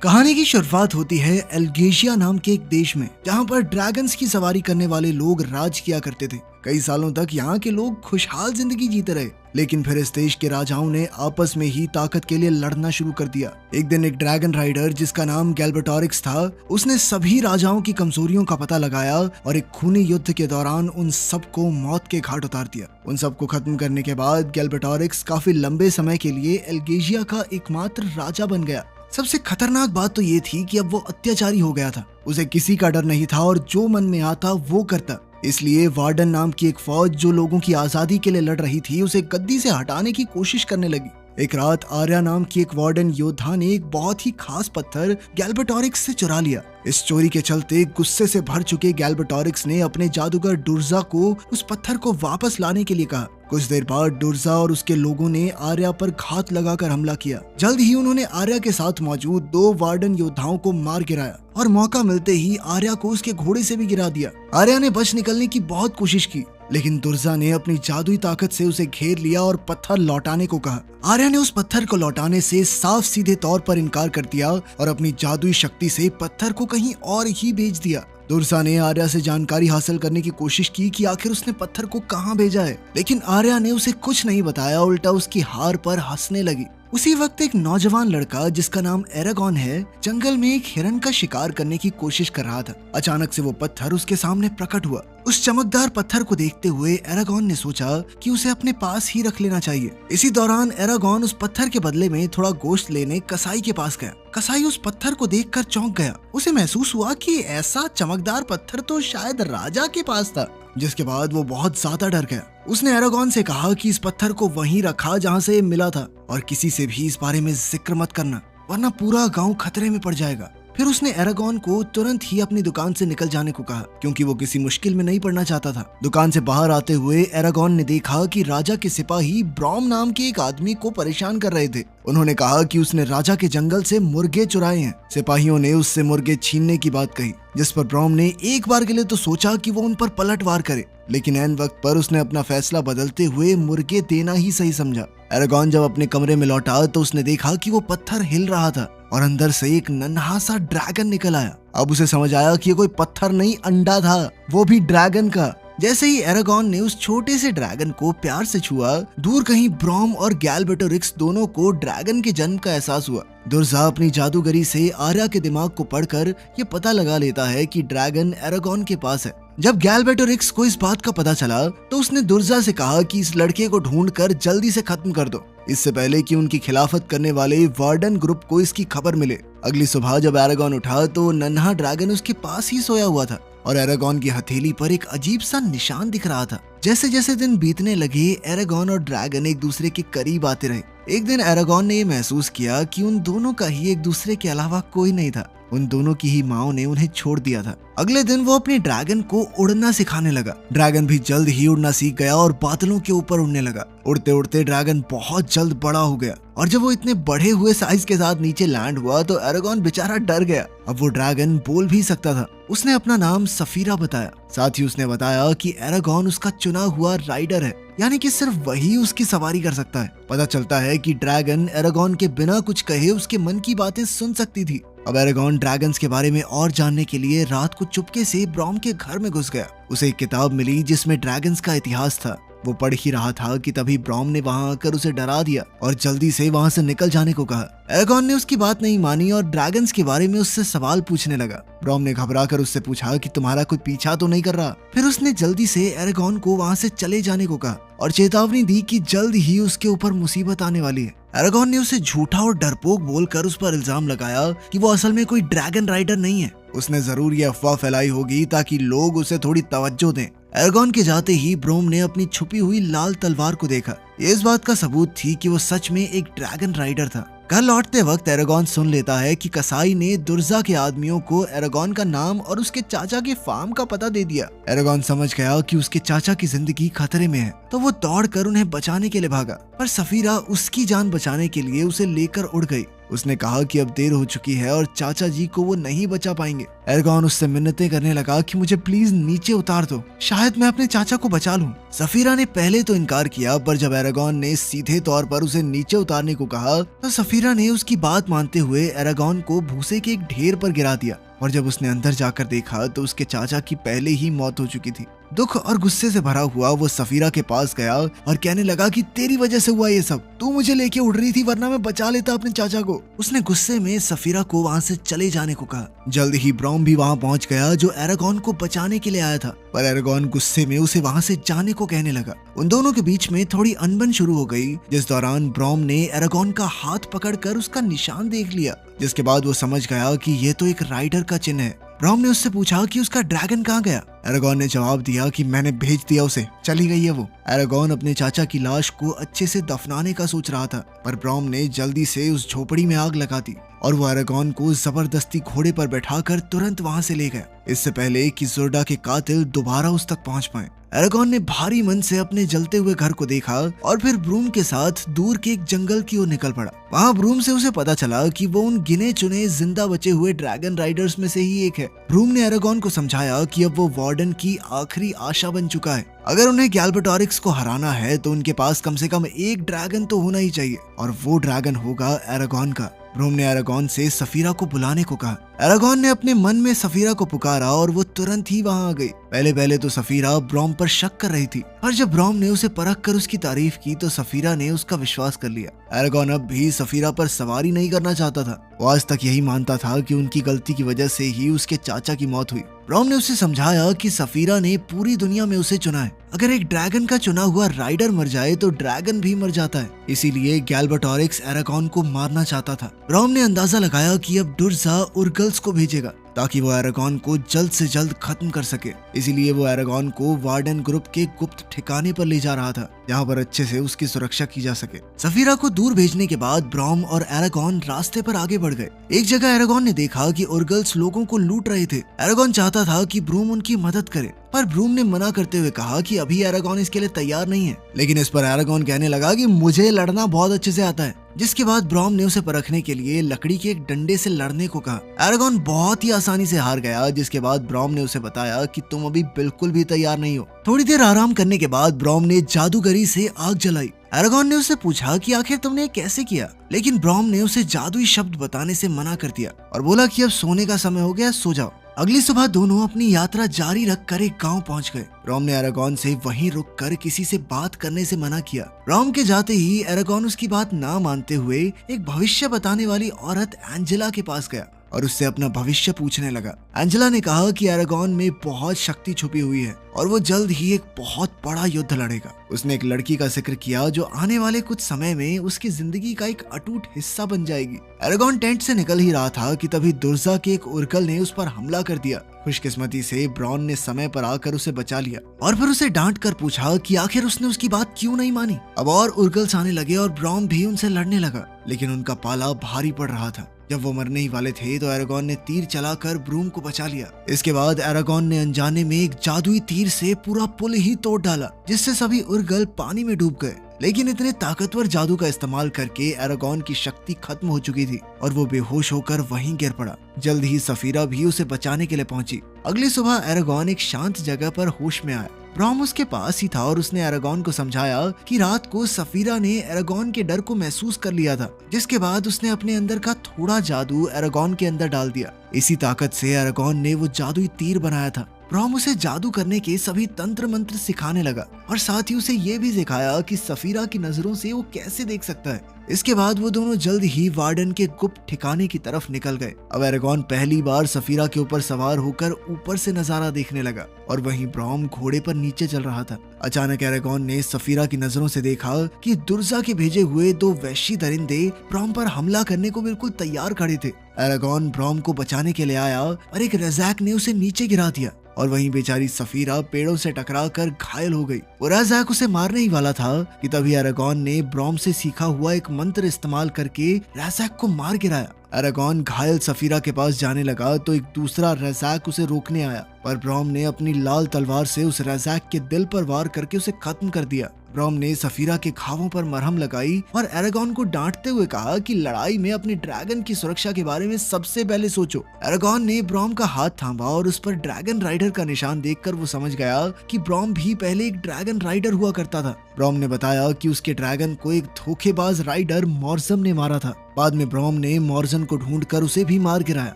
कहानी की शुरुआत होती है एल्गेशिया नाम के एक देश में, जहाँ पर ड्रैगन्स की सवारी करने वाले लोग राज किया करते थे। कई सालों तक यहाँ के लोग खुशहाल जिंदगी जीते रहे, लेकिन फिर इस देश के राजाओं ने आपस में ही ताकत के लिए लड़ना शुरू कर दिया। एक दिन एक ड्रैगन राइडर जिसका नाम गैल्बेटोरिक्स था, उसने सभी राजाओं की कमजोरियों का पता लगाया और एक खूनी युद्ध के दौरान उन सबको मौत के घाट उतार दिया। उन सबको खत्म करने के बाद गैल्बेटोरिक्स काफी लंबे समय के लिए एल्गेशिया का एकमात्र राजा बन गया। सबसे खतरनाक बात तो ये थी कि अब वो अत्याचारी हो गया था। उसे किसी का डर नहीं था और जो मन में आता वो करता। इसलिए वार्डन नाम की एक फौज जो लोगों की आजादी के लिए लड़ रही थी, उसे गद्दी से हटाने की कोशिश करने लगी। एक रात आर्या नाम की एक वार्डन योद्धा ने एक बहुत ही खास पत्थर गैल्बेटोरिक्स से चुरा लिया। इस चोरी के चलते गुस्से से भर चुके गैल्बेटोरिक्स ने अपने जादूगर डुर्जा को उस पत्थर को वापस लाने के लिए कहा। कुछ देर बाद डुर्जा और उसके लोगों ने आर्या पर घात लगाकर हमला किया। जल्द ही उन्होंने आर्या के साथ मौजूद 2 वार्डन योद्धाओं को मार गिराया और मौका मिलते ही आर्या को उसके घोड़े से भी गिरा दिया। आर्या ने बच निकलने की बहुत कोशिश की, लेकिन दुर्जा ने अपनी जादुई ताकत से उसे घेर लिया और पत्थर लौटाने को कहा। आर्या ने उस पत्थर को लौटाने से साफ सीधे तौर पर इनकार कर दिया और अपनी जादुई शक्ति से पत्थर को कहीं और ही भेज दिया। दुर्जा ने आर्या से जानकारी हासिल करने की कोशिश की कि आखिर उसने पत्थर को कहाँ भेजा है, लेकिन आर्या ने उसे कुछ नहीं बताया, उल्टा उसकी हार पर हंसने लगी। उसी वक्त एक नौजवान लड़का जिसका नाम एरागॉन है, जंगल में एक हिरन का शिकार करने की कोशिश कर रहा था। अचानक से वो पत्थर उसके सामने प्रकट हुआ। उस चमकदार पत्थर को देखते हुए एरागॉन ने सोचा कि उसे अपने पास ही रख लेना चाहिए। इसी दौरान एरागॉन उस पत्थर के बदले में थोड़ा गोश्त लेने कसाई के पास गया। कसाई उस पत्थर को देखकर चौंक गया। उसे महसूस हुआ कि ऐसा चमकदार पत्थर तो शायद राजा के पास था, जिसके बाद वो बहुत ज्यादा डर गया। उसने एरागॉन से कहा कि इस पत्थर को वहीं रखा जहाँ से ये मिला था और किसी से भी इस बारे में जिक्र मत करना, वरना पूरा गांव खतरे में पड़ जाएगा। फिर उसने एरागॉन को तुरंत ही अपनी दुकान से निकल जाने को कहा, क्योंकि वो किसी मुश्किल में नहीं पड़ना चाहता था। दुकान से बाहर आते हुए एरागॉन ने देखा कि राजा के सिपाही ब्रॉम नाम के एक आदमी को परेशान कर रहे थे। उन्होंने कहा कि उसने राजा के जंगल से मुर्गे चुराए हैं। सिपाहियों ने उससे मुर्गे छीनने की बात कही, जिस पर ब्रॉम ने एक बार के लिए तो सोचा कि वो उन पर पलटवार करे, लेकिन ऐन वक्त पर उसने अपना फैसला बदलते हुए मुर्गे देना ही सही समझा। एरागॉन जब अपने कमरे में लौटा तो उसने देखा कि वो पत्थर हिल रहा था और अंदर से एक नन्हा सा ड्रैगन निकल आया। अब उसे समझ आया कि ये कोई पत्थर नहीं, अंडा था, वो भी ड्रैगन का। जैसे ही एरागॉन ने उस छोटे से ड्रैगन को प्यार से छुआ, दूर कहीं ब्रॉम और गैल्बेटोरिक्स दोनों को ड्रैगन के जन्म का एहसास हुआ। दुर्जा अपनी जादूगरी से आर्या के दिमाग को पढ़कर ये पता लगा लेता है कि ड्रैगन एरागॉन के पास है। जब गैल्बेटोरिक्स को इस बात का पता चला तो उसने दुर्जा से कहा कि इस लड़के को ढूंढकर जल्दी से खत्म कर दो, इससे पहले कि उनकी खिलाफत करने वाले वार्डन ग्रुप को इसकी खबर मिले। अगली सुबह जब एरागॉन उठा तो नन्हा ड्रैगन उसके पास ही सोया हुआ था और एरागॉन की हथेली पर एक अजीब सा निशान दिख रहा था। जैसे जैसे दिन बीतने लगे, एरागॉन और ड्रैगन एक दूसरे के करीब आते रहे। एक दिन एरागॉन ने महसूस किया कि उन दोनों का ही एक दूसरे के अलावा कोई नहीं था। उन दोनों की ही माओ ने उन्हें छोड़ दिया था। अगले दिन वो अपने ड्रैगन को उड़ना सिखाने लगा। ड्रैगन भी जल्द ही उड़ना सीख गया और बादलों के ऊपर उड़ने लगा। उड़ते उड़ते ड्रैगन बहुत जल्द बड़ा हो गया और जब वो इतने बढ़े हुए साइज के साथ नीचे लैंड हुआ तो एरागॉन बेचारा डर गया। अब वो ड्रैगन बोल भी सकता था। उसने अपना नाम सफीरा बताया। साथ ही उसने बताया कि एरागॉन उसका चुना हुआ राइडर है, यानी कि सिर्फ वही उसकी सवारी कर सकता है। पता चलता है कि ड्रैगन एरागॉन के बिना कुछ कहे उसके मन की बातें सुन सकती थी। अब एरागॉन ड्रैगन्स के बारे में और जानने के लिए रात को चुपके से ब्रॉम के घर में घुस गया। उसे एक किताब मिली जिसमें ड्रैगन्स का इतिहास था। वो पढ़ ही रहा था कि तभी ब्रॉम ने वहां आकर उसे डरा दिया और जल्दी से वहां से निकल जाने को कहा। एरागॉन ने उसकी बात नहीं मानी और ड्रैगन्स के बारे में उससे सवाल पूछने लगा। ब्रॉम ने घबराकर उससे पूछा कि तुम्हारा कोई पीछा तो नहीं कर रहा। फिर उसने जल्दी से एरागॉन को वहां से चले जाने को कहा और चेतावनी दी कि जल्द ही उसके ऊपर मुसीबत आने वाली है। एरागॉन ने उसे झूठा और डरपोक बोलकर उस पर इल्जाम लगाया कि वो असल में कोई ड्रैगन राइडर नहीं है। उसने जरूर ये अफवाह फैलाई होगी ताकि लोग उसे थोड़ी तवज्जो दें। एरागॉन के जाते ही ब्रोम ने अपनी छुपी हुई लाल तलवार को देखा। ये इस बात का सबूत थी कि वो सच में एक ड्रैगन राइडर था। घर लौटते वक्त एरागॉन सुन लेता है कि कसाई ने दुर्जा के आदमियों को एरागॉन का नाम और उसके चाचा के फार्म का पता दे दिया। एरागॉन समझ गया कि उसके चाचा की जिंदगी खतरे में है, तो वो दौड़कर उन्हें बचाने के लिए भागा, पर सफीरा उसकी जान बचाने के लिए उसे लेकर उड़ गई। उसने कहा कि अब देर हो चुकी है और चाचा जी को वो नहीं बचा पाएंगे। एरागॉन उससे मिन्नतें करने लगा कि मुझे प्लीज नीचे उतार दो, शायद मैं अपने चाचा को बचा लूं। सफीरा ने पहले तो इनकार किया, पर जब एरागॉन ने सीधे तौर पर उसे नीचे उतारने को कहा तो सफीरा ने उसकी बात मानते हुए एरागॉन को भूसे के एक ढेर पर गिरा दिया। और जब उसने अंदर जाकर देखा तो उसके चाचा की पहले ही मौत हो चुकी थी। दुख और गुस्से से भरा हुआ वो सफीरा के पास गया और कहने लगा कि तेरी वजह से हुआ ये सब, तू मुझे लेके उड़ रही थी वरना मैं बचा लेता अपने चाचा को। उसने गुस्से में सफीरा को वहाँ से चले जाने को कहा। जल्द ही ब्रॉम भी वहाँ पहुँच गया जो एरागॉन को बचाने के लिए आया था, पर एरागॉन गुस्से में उसे वहाँ से जाने को कहने लगा। उन दोनों के बीच में थोड़ी अनबन शुरू हो गई, जिस दौरान ब्रॉम ने एरागॉन का हाथ पकड़कर उसका निशान देख लिया, जिसके बाद वो समझ गया कि ये तो एक राइडर का चिन्ह है। ब्रॉम ने उससे पूछा कि उसका ड्रैगन कहाँ गया। एरागॉन ने जवाब दिया कि मैंने भेज दिया उसे, चली गई है वो। एरागॉन अपने चाचा की लाश को अच्छे से दफनाने का सोच रहा था, पर ब्रॉम ने जल्दी से उस झोपड़ी में आग लगा दी और वो एरागॉन को जबरदस्ती घोड़े पर बैठाकर तुरंत वहां से ले गया, इससे पहले कि जोर्डा के कातिल दोबारा उस तक पहुंच पाए। एरागॉन ने भारी मन से अपने जलते हुए घर को देखा और फिर ब्रूम के साथ दूर के एक जंगल की ओर निकल पड़ा। वहाँ ब्रूम से उसे पता चला कि वो उन गिने चुने जिंदा बचे हुए ड्रैगन राइडर्स में से ही एक है। ब्रूम ने एरागॉन को समझाया कि अब वो वार्डन की आखिरी आशा बन चुका है। अगर उन्हें गैल्बेटोरिक्स को हराना है तो उनके पास कम से कम एक ड्रैगन तो होना ही चाहिए, और वो ड्रैगन होगा एरागॉन का। ब्रूम ने एरागॉन से सफीरा को बुलाने को कहा। एरागॉन ने अपने मन में सफीरा को पुकारा और वो तुरंत ही वहां आ गई। पहले तो सफीरा ब्रॉम पर शक कर रही थी, पर जब ब्रॉम ने उसे परख कर उसकी तारीफ की तो सफीरा ने उसका विश्वास कर लिया। एरागॉन अब भी सफीरा पर सवारी नहीं करना चाहता था। वो आज तक यही मानता था कि उनकी गलती की वजह से ही उसके चाचा की मौत हुई। ब्रॉम ने उसे समझाया कि सफीरा ने पूरी दुनिया में उसे चुना है। अगर एक ड्रैगन का चुना हुआ राइडर मर जाए तो ड्रैगन भी मर जाता है, इसीलिए गैल्बेटोरिक्स एरागॉन को मारना चाहता था। ब्रॉम ने अंदाजा लगाया कि अब डुर्जा उर्गल्स को भेजेगा ताकि वो एरागॉन को जल्द से जल्द खत्म कर सके। इसीलिए वो एरागॉन को वार्डन ग्रुप के गुप्त ठिकाने पर ले जा रहा था, जहाँ पर अच्छे से उसकी सुरक्षा की जा सके। सफीरा को दूर भेजने के बाद ब्रॉम और एरागॉन रास्ते पर आगे बढ़ गए। एक जगह एरागॉन ने देखा कि उर्गल्स लोगों को लूट रहे थे। एरागॉन चाहता था कि ब्रूम उनकी मदद करे, पर ब्रूम ने मना करते हुए कहा कि अभी एरागॉन इसके लिए तैयार नहीं है। लेकिन इस पर एरागॉन कहने लगा कि मुझे लड़ना बहुत अच्छे से आता है, जिसके बाद ब्रॉम ने उसे परखने के लिए लकड़ी के एक डंडे से लड़ने को कहा। एरागॉन बहुत ही आसानी से हार गया, जिसके बाद ब्रॉम ने उसे बताया कि तुम अभी बिल्कुल भी तैयार नहीं हो। थोड़ी देर आराम करने के बाद ब्रॉम ने जादूगरी से आग जलाई। एरागॉन ने उससे पूछा कि आखिर तुमने कैसे किया, लेकिन ब्रॉम ने उसे जादुई शब्द बताने से मना कर दिया और बोला कि अब सोने का समय हो गया, सो जाओ। अगली सुबह दोनों अपनी यात्रा जारी रखकर एक गांव पहुंच गए। ब्रॉम ने एरागॉन से वहीं रुककर किसी से बात करने से मना किया। ब्रॉम के जाते ही एरागॉन उसकी बात ना मानते हुए एक भविष्य बताने वाली औरत एंजेला के पास गया और उससे अपना भविष्य पूछने लगा। एंजेला ने कहा कि एरागॉन में बहुत शक्ति छुपी हुई है और वो जल्द ही एक बहुत बड़ा युद्ध लड़ेगा। उसने एक लड़की का जिक्र किया जो आने वाले कुछ समय में उसकी जिंदगी का एक अटूट हिस्सा बन जाएगी। एरागॉन टेंट से निकल ही रहा था कि तभी दुर्जा के एक उर्गल ने उस पर हमला कर दिया। खुशकिस्मती से ब्रॉन ने समय पर आकर उसे बचा लिया और फिर उसे डांट कर पूछा कि आखिर उसने उसकी बात क्यों नहीं मानी। अब और उर्गल्स आने लगे और ब्रॉन भी उनसे लड़ने लगा, लेकिन उनका पाला भारी पड़ रहा था। जब वो मरने ही वाले थे तो एरागॉन ने तीर चलाकर ब्रूम को बचा लिया। इसके बाद एरागॉन ने अनजाने में एक जादुई तीर से पूरा पुल ही तोड़ डाला, जिससे सभी उर्गल पानी में डूब गए। लेकिन इतने ताकतवर जादू का इस्तेमाल करके एरागॉन की शक्ति खत्म हो चुकी थी और वो बेहोश होकर वहीं गिर पड़ा। जल्द ही सफीरा भी उसे बचाने के लिए पहुंची। अगली सुबह एरागॉन एक शांत जगह पर होश में आया। ब्रॉम उसके पास ही था और उसने एरागॉन को समझाया कि रात को सफीरा ने एरागॉन के डर को महसूस कर लिया था, जिसके बाद उसने अपने अंदर का थोड़ा जादू एरागॉन के अंदर डाल दिया। इसी ताकत से एरागॉन ने वो जादुई तीर बनाया था। ब्रॉम उसे जादू करने के सभी तंत्र मंत्र सिखाने लगा और साथ ही उसे ये भी सिखाया कि सफीरा की नजरों से वो कैसे देख सकता है। इसके बाद वो दोनों जल्द ही वार्डन के गुप्त ठिकाने की तरफ निकल गए। अब एरागॉन पहली बार सफीरा के ऊपर सवार होकर ऊपर से नजारा देखने लगा और वहीं ब्रॉम घोड़े पर नीचे चल रहा था। अचानक एरागॉन ने सफीरा की नजरों से देखा कि दुर्जा के भेजे हुए दो वैशी दरिंदे ब्रॉम पर हमला करने को बिल्कुल तैयार खड़े थे। एरागॉन ब्रॉम को बचाने के लिए आया और एक रज़ाक ने उसे नीचे गिरा दिया और वहीं बेचारी सफीरा पेड़ों से टकराकर घायल हो गई। वो रज़ाक उसे मारने ही वाला था कि तभी एरागॉन ने ब्रॉम से सीखा हुआ एक मंत्र इस्तेमाल करके रज़ाक को मार गिराया। एरागॉन घायल सफीरा के पास जाने लगा तो एक दूसरा रज़ाक उसे रोकने आया, पर ब्रॉम ने अपनी लाल तलवार से उस रज़ाक के दिल पर वार करके उसे खत्म कर दिया। ब्रॉम ने सफीरा के घावों पर मरहम लगाई और एरागॉन को डांटते हुए कहा कि लड़ाई में अपने ड्रैगन की सुरक्षा के बारे में सबसे पहले सोचो। एरागॉन ने ब्रॉम का हाथ थामा और उस पर ड्रैगन राइडर का निशान देखकर वो समझ गया कि ब्रॉम भी पहले एक ड्रैगन राइडर हुआ करता था। ब्रॉम ने बताया कि उसके ड्रैगन को एक धोखेबाज राइडर मॉर्जम ने मारा था। बाद में ब्रॉम ने मॉर्जन को ढूंढकर उसे भी मार गिराया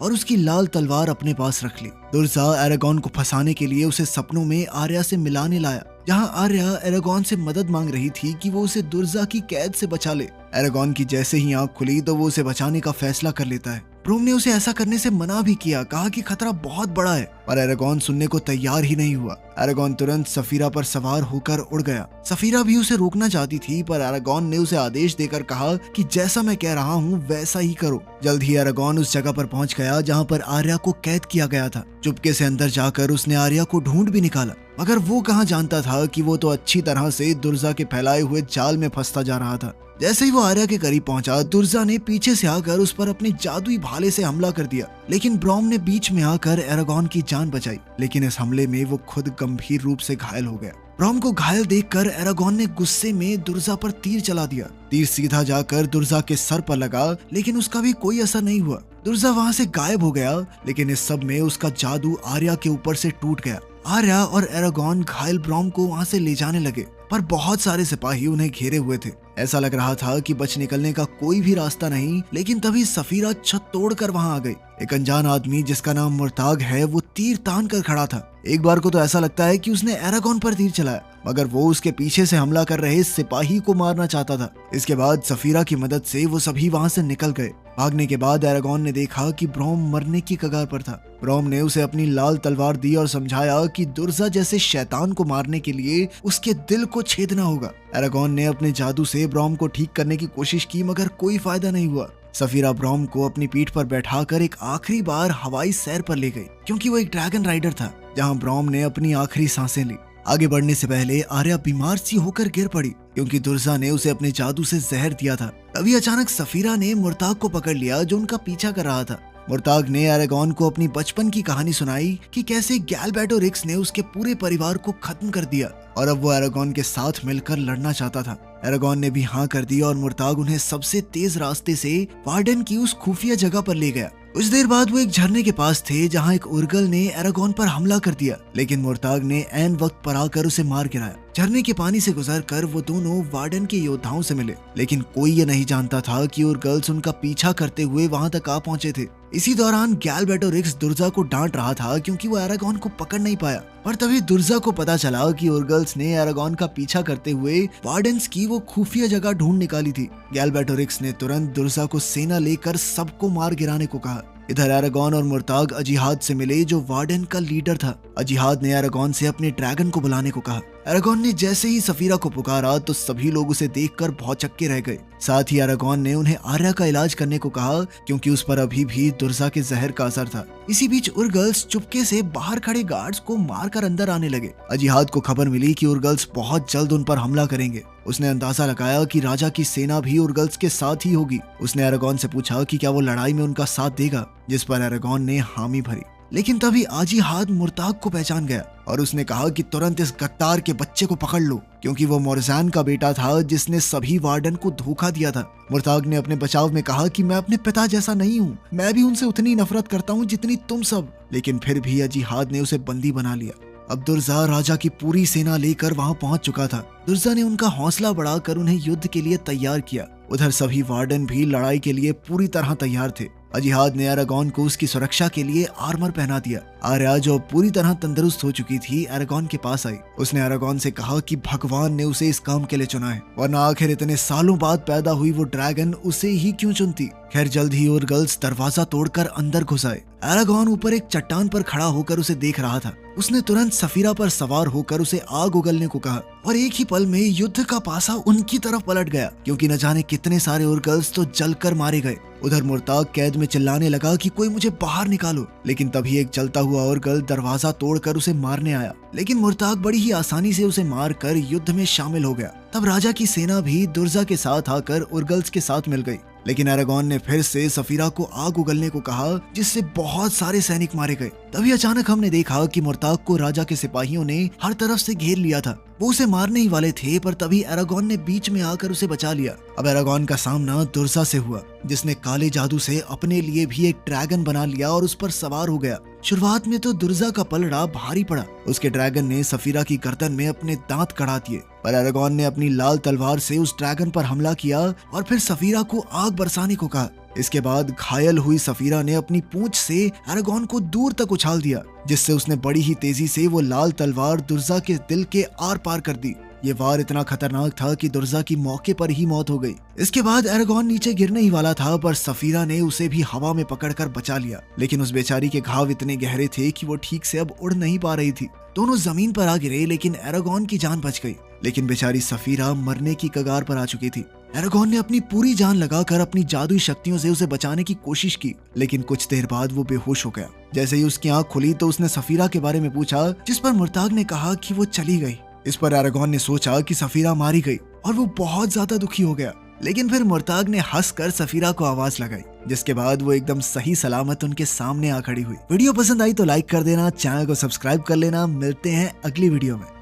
और उसकी लाल तलवार अपने पास रख ली। दुर्जा एरागॉन को फंसाने के लिए उसे सपनों में आर्या से मिलाने लाया, जहां आर्या एरागॉन से मदद मांग रही थी कि वो उसे दुर्जा की कैद से बचा ले। एरागॉन की जैसे ही आंख खुली तो वो उसे बचाने का फैसला कर लेता है। ब्रॉम ने उसे ऐसा करने से मना भी किया, कहा कि खतरा बहुत बड़ा है, पर एरागॉन सुनने को तैयार ही नहीं हुआ। एरागॉन तुरंत सफीरा पर सवार होकर उड़ गया। सफीरा भी उसे रोकना चाहती थी, पर एरागॉन ने उसे आदेश देकर कहा कि जैसा मैं कह रहा हूँ वैसा ही करो। जल्द ही एरागॉन उस जगह पर पहुंच गया जहाँ पर आर्या को कैद किया गया था। चुपके से अंदर जाकर उसने आर्या को ढूंढ भी निकाला, मगर वो कहाँ जानता था कि वो तो अच्छी तरह से दुर्जा के फैलाए हुए जाल में फंसता जा रहा था। जैसे ही वो आर्या के करीब पहुंचा, दुर्जा ने पीछे से आकर उस पर अपने जादुई भाले से हमला कर दिया, लेकिन ब्रॉम ने बीच में आकर एरागॉन की जान बचाई। लेकिन इस हमले में वो खुद गंभीर रूप से घायल हो गया। ब्रॉम को घायल देखकर एरागॉन ने गुस्से में दुर्जा पर तीर चला दिया। तीर सीधा जाकर दुर्जा के सर पर लगा, लेकिन उसका भी कोई असर नहीं हुआ। दुर्जा वहाँ से गायब हो गया, लेकिन इस सब में उसका जादू आर्या के ऊपर से टूट गया। आर्या और एरागॉन घायल ब्रॉम को वहाँ से ले जाने लगे, पर बहुत सारे सिपाही उन्हें घेरे हुए थे। ऐसा लग रहा था कि बच निकलने का कोई भी रास्ता नहीं, लेकिन तभी सफीरा छत तोड़कर वहाँ आ गई। एक अनजान आदमी जिसका नाम मुर्ताग है, वो तीर तान कर खड़ा था। एक बार को तो ऐसा लगता है कि उसने एरागॉन पर तीर चलाया, मगर वो उसके पीछे से हमला कर रहे सिपाही को मारना चाहता था। इसके बाद सफीरा की मदद से वो सभी वहाँ से निकल गए। भागने के बाद एरागॉन ने देखा कि ब्रॉम मरने की कगार पर था। ब्रॉम ने उसे अपनी लाल तलवार दी और समझाया कि दुर्जा जैसे शैतान को मारने के लिए उसके दिल को छेदना होगा। एरागॉन ने अपने जादू से ब्रॉम को ठीक करने की कोशिश की, मगर कोई फायदा नहीं हुआ। सफीरा ब्रॉम को अपनी पीठ पर बैठाकर एक आखिरी बार हवाई सैर पर ले गई, क्योंकि वो एक ड्रैगन राइडर था, जहां ब्रॉम ने अपनी आखिरी सांसें ली। आगे बढ़ने से पहले आर्या बीमार सी होकर गिर पड़ी, क्योंकि दुर्जा ने उसे अपने जादू से जहर दिया था। तभी अचानक सफीरा ने मुर्ताग को पकड़ लिया, जो उनका पीछा कर रहा था। मुर्ताग ने एरागॉन को अपनी बचपन की कहानी सुनाई कि कैसे गैलबैटोरिक्स ने उसके पूरे परिवार को खत्म कर दिया और अब वो एरागॉन के साथ मिलकर लड़ना चाहता था। एरागॉन ने भी हाँ कर दिया और मुर्ताग उन्हें सबसे तेज रास्ते से वार्डन की उस खुफिया जगह पर ले गया। कुछ देर बाद वो एक झरने के पास थे, जहाँ एक उर्गल ने एरागॉन पर हमला कर दिया, लेकिन मुर्ताग ने ऐन वक्त पर आकर उसे मार गिराया। झरने के पानी से गुजरकर वो दोनों वार्डन के योद्धाओं से मिले, लेकिन कोई ये नहीं जानता था कि उर्गल्स उनका पीछा करते हुए वहाँ तक आ पहुँचे थे। इसी दौरान गैलबैटोरिक्स दुर्जा को डांट रहा था, क्योंकि वो एरागॉन को पकड़ नहीं पाया। पर तभी दुर्जा को पता चला कि उर्गल्स ने एरागॉन का पीछा करते हुए वार्डन्स की वो खुफिया जगह ढूंढ निकाली थी। गैलबैटोरिक्स ने तुरंत दुर्जा को सेना लेकर सबको मार गिराने को कहा। इधर एरागॉन और मुर्ताग अजिहाद से मिले, जो वार्डन का लीडर था। अजिहाद ने एरागॉन से अपने ड्रैगन को बुलाने को कहा। एरागॉन ने जैसे ही सफीरा को पुकारा तो सभी लोग उसे देखकर भौचक्के रह गए। साथ ही एरागॉन ने उन्हें आर्या का इलाज करने को कहा, क्योंकि उस पर अभी भी दुर्जा के जहर का असर था। इसी बीच उर्गल्स चुपके से बाहर खड़े गार्ड्स को मारकर अंदर आने लगे। अजिहाद को खबर मिली कि उर्गल्स बहुत जल्द उन पर हमला करेंगे। उसने अंदाजा लगाया कि राजा की सेना भी उर्गल्स के साथ ही होगी। उसने एरागॉन से पूछा कि क्या वो लड़ाई में उनका साथ देगा, जिस पर एरागॉन ने हामी भरी। लेकिन तभी अजिहाद मुर्ताग को पहचान गया और उसने कहा कि तुरंत इस गद्दार के बच्चे को पकड़ लो, क्योंकि वो मोरजान का बेटा था, जिसने सभी वार्डन को धोखा दिया था। मुर्ताग ने अपने बचाव में कहा कि मैं अपने पिता जैसा नहीं हूँ, मैं भी उनसे उतनी नफरत करता हूँ जितनी तुम सब। लेकिन फिर भी अजिहाद ने उसे बंदी बना लिया। अब दुर्जा राजा की पूरी सेना लेकर वहां पहुंच चुका था। दुर्जा ने उनका हौसला बढ़ाकर उन्हें युद्ध के लिए तैयार किया। उधर सभी वार्डन भी लड़ाई के लिए पूरी तरह तैयार थे। अजिहाद ने एरागॉन को उसकी सुरक्षा के लिए आर्मर पहना दिया। आर्या, जो पूरी तरह तंदुरुस्त हो चुकी थी, एरागॉन के पास आई। उसने एरागॉन से कहा कि भगवान ने उसे इस काम के लिए चुना है, वरना आखिर इतने सालों बाद पैदा हुई वो ड्रैगन उसे ही क्यों चुनती। खैर, जल्द ही उर्गल्स दरवाजा तोड़कर अंदर घुस आए। एरागॉन ऊपर एक चट्टान पर खड़ा होकर उसे देख रहा था। उसने तुरंत सफीरा पर सवार होकर उसे आग उगलने को कहा और एक ही पल में युद्ध का पासा उनकी तरफ पलट गया, क्योंकि न जाने कितने सारे उर्गल्स तो जलकर मारे गए। उधर मुर्ताग कैद में चिल्लाने लगा कि कोई मुझे बाहर निकालो, लेकिन तभी एक जलता हुआ उर्गल दरवाजा तोड़कर उसे मारने आया। लेकिन मुर्ताग बड़ी ही आसानी से उसे मारकर युद्ध में शामिल हो गया। तब राजा की सेना भी दुर्जा के साथ आकर उर्गल्स के साथ मिल गई। लेकिन एरागॉन ने फिर से सफीरा को आग उगलने को कहा, जिससे बहुत सारे सैनिक मारे गए। तभी अचानक हमने देखा कि मुर्ताग को राजा के सिपाहियों ने हर तरफ से घेर लिया था। वो उसे मारने ही वाले थे, पर तभी एरागॉन ने बीच में आकर उसे बचा लिया। अब एरागॉन का सामना दुर्जा से हुआ, जिसने काले जादू से अपने लिए भी एक ड्रैगन बना लिया और उस पर सवार हो गया। शुरुआत में तो दुर्जा का पलड़ा भारी पड़ा। उसके ड्रैगन ने सफीरा की गर्दन में अपने दांत कड़ा दिए, पर एरागॉन ने अपनी लाल तलवार से उस ड्रैगन पर हमला किया और फिर सफीरा को आग बरसाने को कहा। इसके बाद घायल हुई सफीरा ने अपनी पूंछ से एरागॉन को दूर तक उछाल दिया, जिससे उसने बड़ी ही तेजी से वो लाल तलवार दुर्जा के दिल के आर पार कर दी। ये वार इतना खतरनाक था कि दुर्जा की मौके पर ही मौत हो गई। इसके बाद एरागॉन नीचे गिरने ही वाला था, पर सफीरा ने उसे भी हवा में पकड़कर बचा लिया। लेकिन उस बेचारी के घाव इतने गहरे थे कि वो ठीक से अब उड़ नहीं पा रही थी। दोनों जमीन पर आ गिरे, लेकिन एरागॉन की जान बच गई। लेकिन बेचारी सफीरा मरने की कगार पर आ चुकी थी। एरागॉन ने अपनी पूरी जान लगाकर अपनी जादुई शक्तियों से उसे बचाने की कोशिश की, लेकिन कुछ देर बाद वो बेहोश हो गया। जैसे ही उसकी आंख खुली तो उसने सफीरा के बारे में पूछा, जिस पर मुर्ताग ने कहा कि वो चली गई। इस पर एरागॉन ने सोचा कि सफीरा मारी गई और वो बहुत ज्यादा दुखी हो गया। लेकिन फिर मुर्ताग ने हंसकर सफीरा को आवाज लगाई, जिसके बाद वो एकदम सही सलामत उनके सामने आ खड़ी हुई। वीडियो पसंद आई तो लाइक कर देना, चैनल को सब्सक्राइब कर लेना। मिलते हैं अगली वीडियो में।